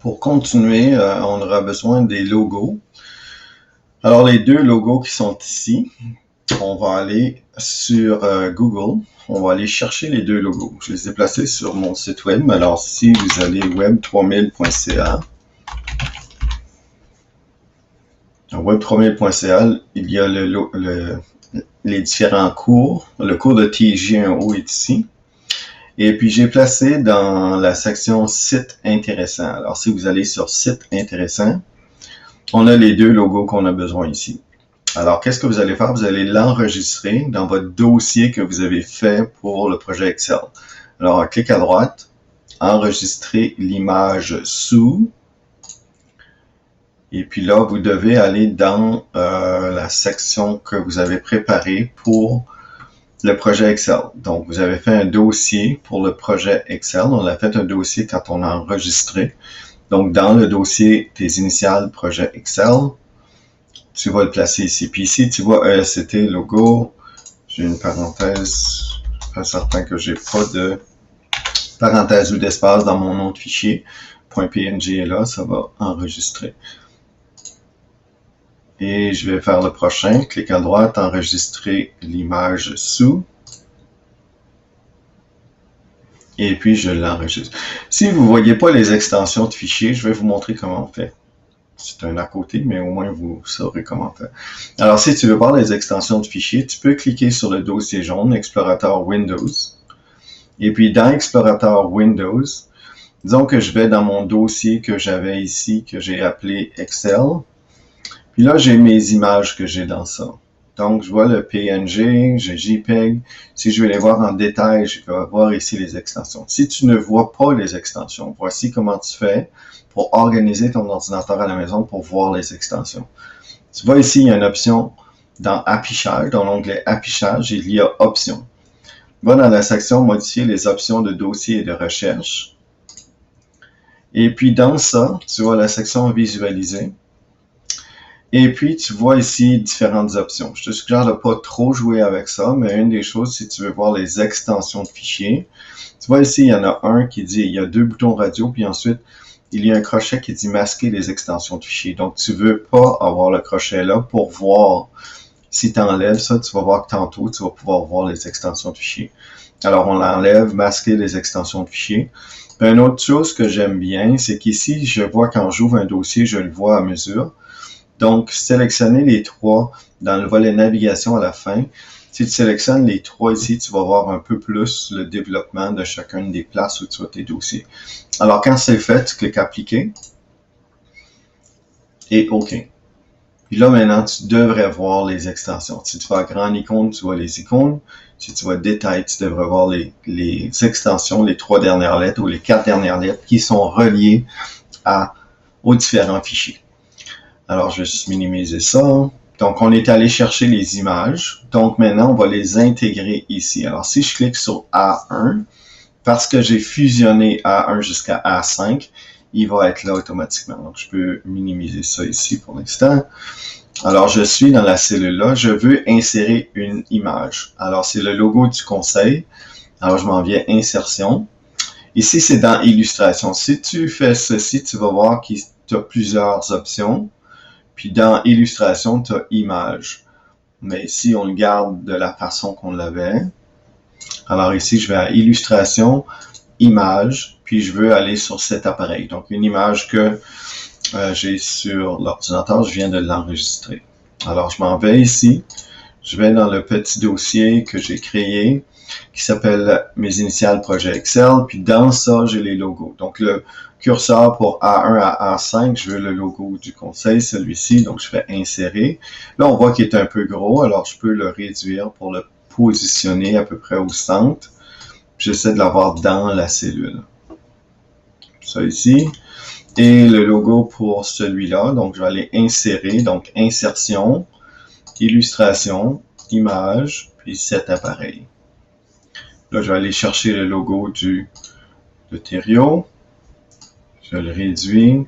Pour continuer, on aura besoin des logos. Alors, les deux logos qui sont ici, on va aller sur Google. On va aller chercher les deux logos. Je les ai placés sur mon site web. Alors, si vous allez web3000.ca, web3000.ca, il y a les différents cours. Le cours de TJ1O est ici. Et puis, j'ai placé dans la section Site intéressant. Alors, si vous allez sur Site intéressant, on a les deux logos qu'on a besoin ici. Alors, qu'est-ce que vous allez faire? Vous allez l'enregistrer dans votre dossier que vous avez fait pour le projet Excel. Alors, on clique à droite, enregistrer l'image sous. Et puis là, vous devez aller dans la section que vous avez préparée pour le projet Excel. Donc, vous avez fait un dossier pour le projet Excel. On a fait un dossier quand on a enregistré. Donc, dans le dossier tes initiales projet Excel, tu vas le placer ici. Puis ici, tu vois ESCT, logo. J'ai une parenthèse. Je suis pas certain que j'ai pas de parenthèse ou d'espace dans mon nom de fichier. .png est là, ça va enregistrer. Et je vais faire le prochain. Clique à droite, enregistrer l'image sous. Et puis, je l'enregistre. Si vous ne voyez pas les extensions de fichiers, je vais vous montrer comment on fait. C'est un à côté, mais au moins vous saurez comment faire. Alors, si tu veux voir les extensions de fichiers, tu peux cliquer sur le dossier jaune, Explorateur Windows. Et puis, dans Explorateur Windows, disons que je vais dans mon dossier que j'avais ici, que j'ai appelé Excel. Puis là, j'ai mes images que j'ai dans ça. Donc, je vois le PNG, j'ai JPEG. Si je veux les voir en détail, je vais voir ici les extensions. Si tu ne vois pas les extensions, voici comment tu fais pour organiser ton ordinateur à la maison pour voir les extensions. Tu vois ici, il y a une option dans Affichage, dans l'onglet Affichage, il y a Options. Va dans la section Modifier les options de dossier et de recherche. Et puis, dans ça, tu vois la section Visualiser. Et puis, tu vois ici différentes options. Je te suggère de ne pas trop jouer avec ça, mais une des choses, si tu veux voir les extensions de fichiers, tu vois ici, il y en a un qui dit, il y a deux boutons radio, puis ensuite, il y a un crochet qui dit masquer les extensions de fichiers. Donc, tu ne veux pas avoir le crochet là pour voir. Si tu enlèves ça, tu vas voir que tantôt, tu vas pouvoir voir les extensions de fichiers. Alors, on l'enlève, masquer les extensions de fichiers. Puis, une autre chose que j'aime bien, c'est qu'ici, je vois quand j'ouvre un dossier, je le vois à mesure. Donc, sélectionner les trois dans le volet navigation à la fin. Si tu sélectionnes les trois ici, tu vas voir un peu plus le développement de chacune des places où tu as tes dossiers. Alors, quand c'est fait, tu cliques Appliquer et OK. Puis là, maintenant, tu devrais voir les extensions. Si tu vas à grande icône, tu vois les icônes. Si tu vas détail, tu devrais voir les extensions, les 3 dernières lettres ou les 4 dernières lettres qui sont reliées aux différents fichiers. Alors, je vais juste minimiser ça. Donc, on est allé chercher les images. Donc, maintenant, on va les intégrer ici. Alors, si je clique sur A1, parce que j'ai fusionné A1 jusqu'à A5, il va être là automatiquement. Donc, je peux minimiser ça ici pour l'instant. Alors, je suis dans la cellule là. Je veux insérer une image. Alors, c'est le logo du conseil. Alors, je m'en viens Insertion. Ici, c'est dans Illustration. Si tu fais ceci, tu vas voir qu'il y a plusieurs options. Puis dans Illustration, tu as Image. Mais ici, on le garde de la façon qu'on l'avait. Alors ici, je vais à Illustration, Image, puis je veux aller sur cet appareil. Donc, une image que j'ai sur l'ordinateur, je viens de l'enregistrer. Alors, je m'en vais ici. Je vais dans le petit dossier que j'ai créé, qui s'appelle Mes initiales projet Excel. Puis dans ça, j'ai les logos. Donc, le curseur pour A1 à A5, je veux le logo du conseil, celui-ci. Donc, je fais Insérer. Là, on voit qu'il est un peu gros, alors je peux le réduire pour le positionner à peu près au centre. J'essaie de l'avoir dans la cellule. Ça ici. Et le logo pour celui-là. Donc, je vais aller Insérer. Donc, Insertion, Illustration, Image, puis cet appareil. Là, je vais aller chercher le logo de Thériault. Je le réduis.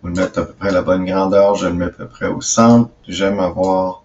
Pour le mettre à peu près à la bonne grandeur, je le mets à peu près au centre. J'aime avoir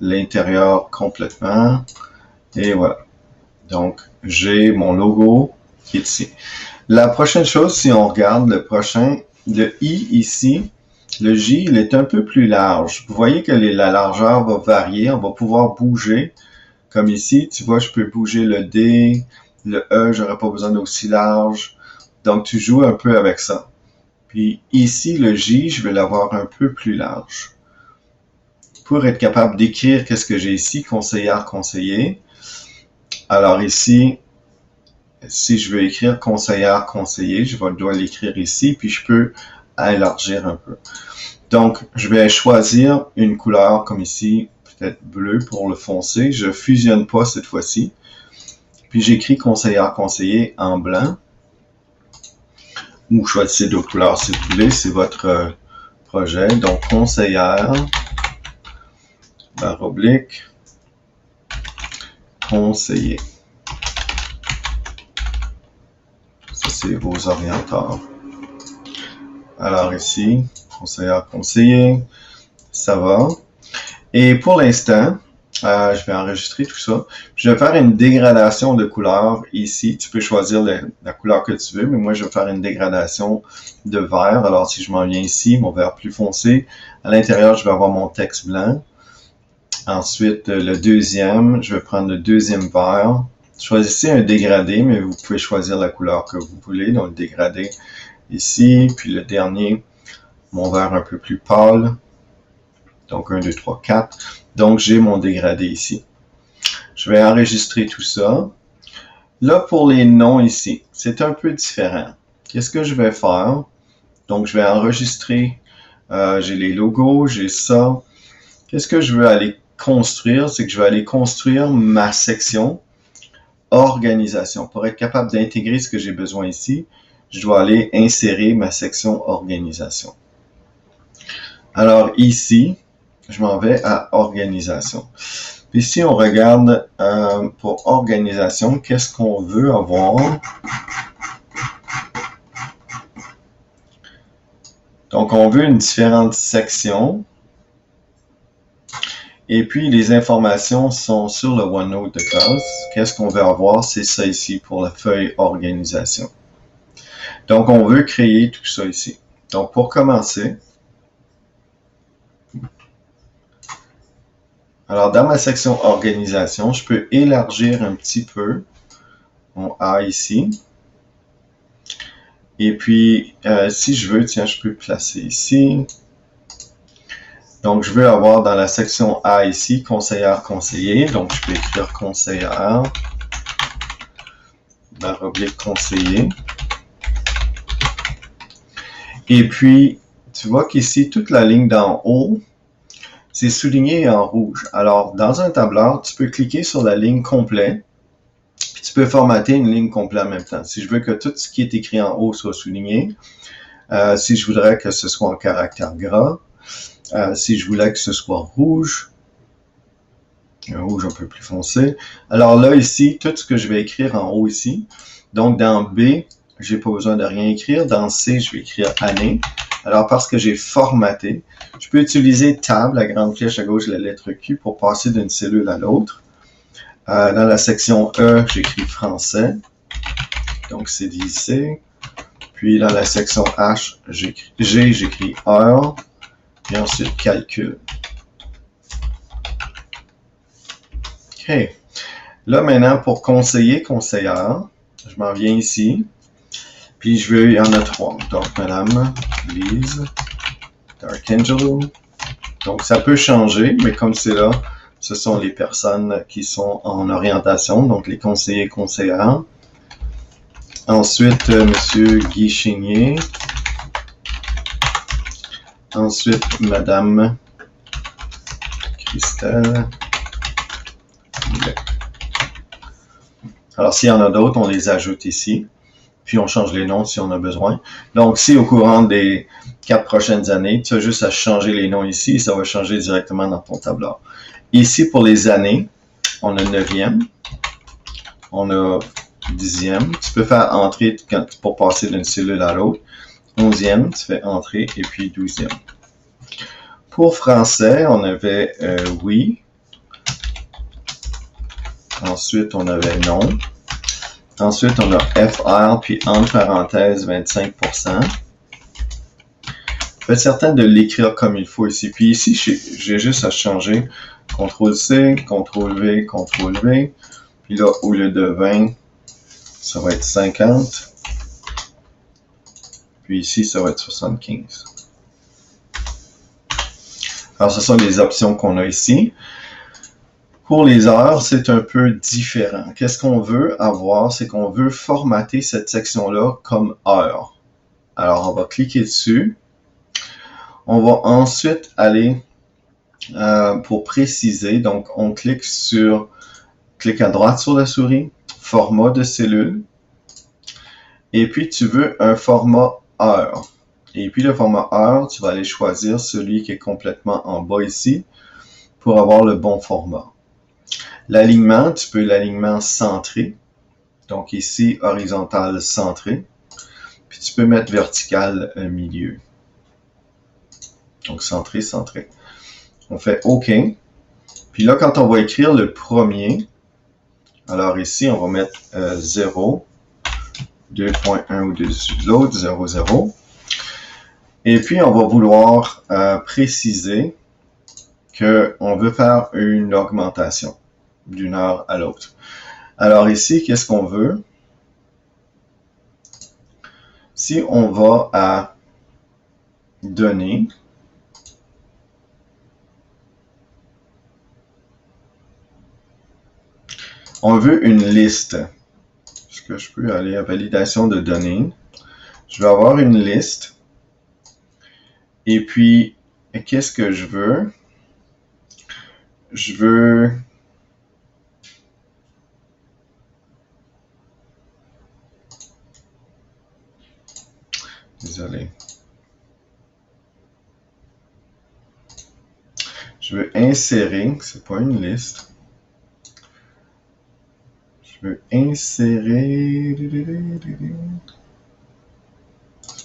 l'intérieur complètement. Et voilà. Donc, j'ai mon logo qui est ici. La prochaine chose, si on regarde le prochain, le I ici, le J, il est un peu plus large. Vous voyez que la largeur va varier. On va pouvoir bouger. Comme ici, tu vois, je peux bouger le D, le E, j'aurais pas besoin d'aussi large. Donc, tu joues un peu avec ça. Puis ici, le J, je vais l'avoir un peu plus large. Pour être capable d'écrire qu'est-ce que j'ai ici, conseillère, conseiller. Alors ici, si je veux écrire conseillère, conseiller, je dois l'écrire ici, puis je peux élargir un peu. Donc, je vais choisir une couleur comme ici, peut-être bleu pour le foncé. Je fusionne pas cette fois-ci. Puis j'écris conseillère, conseiller en blanc. Ou choisissez d'autres couleurs si vous voulez, c'est votre projet. Donc, conseillère, barre oblique, conseiller. Ça, c'est vos orienteurs. Alors ici, conseillère, conseiller, ça va. Et pour l'instant, je vais enregistrer tout ça. Je vais faire une dégradation de couleur ici. Tu peux choisir la couleur que tu veux, mais moi, je vais faire une dégradation de vert. Alors, si je m'en viens ici, mon vert plus foncé, à l'intérieur, je vais avoir mon texte blanc. Ensuite, le deuxième, je vais prendre le deuxième vert. Choisissez un dégradé, mais vous pouvez choisir la couleur que vous voulez. Donc, le dégradé ici, puis le dernier, mon vert un peu plus pâle. Donc, 1, 2, 3, 4. Donc, j'ai mon dégradé ici. Je vais enregistrer tout ça. Là, pour les noms ici, c'est un peu différent. Qu'est-ce que je vais faire? Donc, je vais enregistrer. J'ai les logos, j'ai ça. Qu'est-ce que je veux aller construire? C'est que je vais aller construire ma section organisation. Pour être capable d'intégrer ce que j'ai besoin ici, je dois aller insérer ma section organisation. Alors ici, je m'en vais à organisation. Puis si on regarde pour organisation, qu'est-ce qu'on veut avoir? Donc, on veut une différente section. Et puis, les informations sont sur le OneNote de classe. Qu'est-ce qu'on veut avoir? C'est ça ici pour la feuille organisation. Donc, on veut créer tout ça ici. Donc, pour commencer, alors dans ma section organisation, je peux élargir un petit peu mon A ici. Et puis, si je veux, tiens, je peux placer ici. Donc, je veux avoir dans la section A ici, conseillère, conseiller. Donc, je peux écrire conseillère, barre oblique, conseiller. Et puis, tu vois qu'ici, toute la ligne d'en haut, c'est souligné en rouge. Alors, dans un tableur, tu peux cliquer sur la ligne complète, puis tu peux formater une ligne complète en même temps. Si je veux que tout ce qui est écrit en haut soit souligné, si je voudrais que ce soit en caractère gras, si je voulais que ce soit rouge, un rouge un peu plus foncé. Alors là, ici, tout ce que je vais écrire en haut ici. Donc, dans B, j'ai pas besoin de rien écrire. Dans C, je vais écrire année. Alors, parce que j'ai formaté, je peux utiliser Tab, la grande flèche à gauche de la lettre Q, pour passer d'une cellule à l'autre. Dans la section E, j'écris français. Donc, c'est dit C. Puis, dans la section H, j'écris heure. Et ensuite, calcul. OK. Là, maintenant, pour conseiller, conseillère, je m'en viens ici. Puis, il y en a 3. Donc, Madame Lise Darkangelo. Donc, ça peut changer, mais comme c'est là, ce sont les personnes qui sont en orientation, donc les conseillers, conseillères. Ensuite, Monsieur Guy Chigné. Ensuite, Madame Christelle. Alors, s'il y en a d'autres, on les ajoute ici. Puis, on change les noms si on a besoin. Donc, si au courant des 4 prochaines années, tu as juste à changer les noms ici, ça va changer directement dans ton tableur. Ici, pour les années, on a 9e, on a 10e. Tu peux faire entrer pour passer d'une cellule à l'autre. 11e, tu fais entrer, et puis 12e. Pour français, on avait oui. Ensuite, on avait non. Ensuite, on a FR, puis entre parenthèses, 25%. Faites certain de l'écrire comme il faut ici. Puis ici, j'ai juste à changer CTRL-C, CTRL-V, CTRL-V. Puis là, au lieu de 20, ça va être 50. Puis ici, ça va être 75. Alors, ce sont les options qu'on a ici. Pour les heures, c'est un peu différent. Qu'est-ce qu'on veut avoir? C'est qu'on veut formater cette section-là comme heure. Alors, on va cliquer dessus. On va ensuite aller pour préciser. Donc, on clique à droite sur la souris, format de cellule. Et puis, tu veux un format heure. Et puis, le format heure, tu vas aller choisir celui qui est complètement en bas ici pour avoir le bon format. L'alignement, tu peux l'alignement centré. Donc ici, horizontal centré. Puis tu peux mettre vertical milieu. Donc centré, centré. On fait OK. Puis là, quand on va écrire le premier, alors ici, on va mettre 0, 2.1 au-dessus de l'autre, 0, 0. Et puis, on va vouloir préciser qu'on veut faire une augmentation d'une heure à l'autre. Alors ici, qu'est-ce qu'on veut? Si on va à Données, on veut une liste. Est-ce que je peux aller à Validation de données? Je vais avoir une liste. Et puis, qu'est-ce que je veux? Je veux... Désolé. Je veux insérer, c'est pas une liste. Je veux insérer...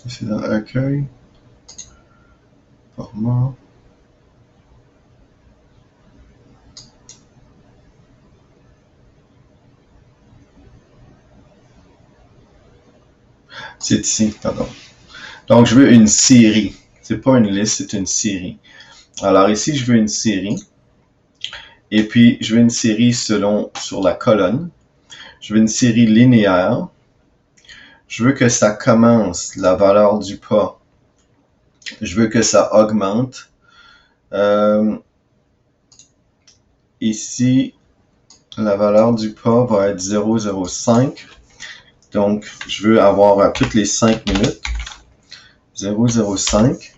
C'est dans Accueil. Format. C'est ici, pardon. Donc, je veux une série. C'est pas une liste, c'est une série. Alors ici, je veux une série. Et puis, je veux une série sur la colonne. Je veux une série linéaire. Je veux que ça commence, la valeur du pas. Je veux que ça augmente. Ici, la valeur du pas va être 0,05. Donc, je veux avoir toutes les 5 minutes. 0,05.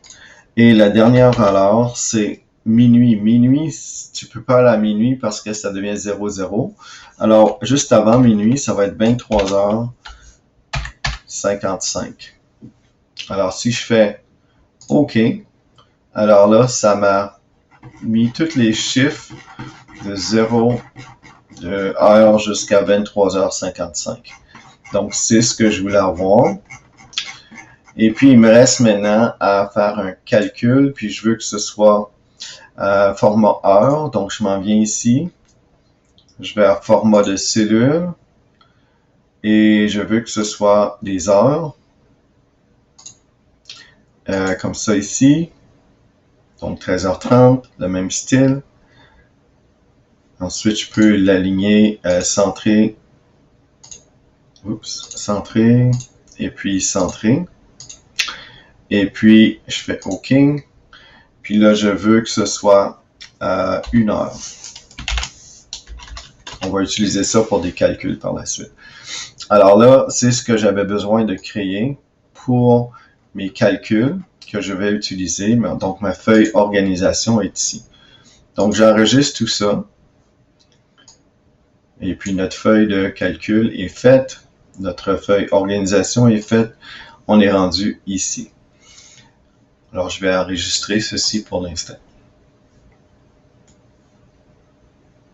Et la dernière valeur, c'est minuit. Minuit, tu peux pas aller à minuit parce que ça devient 00. Alors, juste avant minuit, ça va être 23h55. Alors, si je fais OK, alors là, ça m'a mis tous les chiffres de 0 heure jusqu'à 23h55. Donc, c'est ce que je voulais avoir. Et puis, il me reste maintenant à faire un calcul, puis je veux que ce soit format heure. Donc, je m'en viens ici. Je vais à format de cellule. Et je veux que ce soit des heures. Comme ça ici. Donc, 13h30, le même style. Ensuite, je peux l'aligner centré. Oups, centré. Et puis, centré. Et puis, je fais OK. Puis là, je veux que ce soit 1 heure. On va utiliser ça pour des calculs par la suite. Alors là, c'est ce que j'avais besoin de créer pour mes calculs que je vais utiliser. Donc, ma feuille organisation est ici. Donc, j'enregistre tout ça. Et puis, notre feuille de calcul est faite. Notre feuille organisation est faite. On est rendu ici. Alors, je vais enregistrer ceci pour l'instant.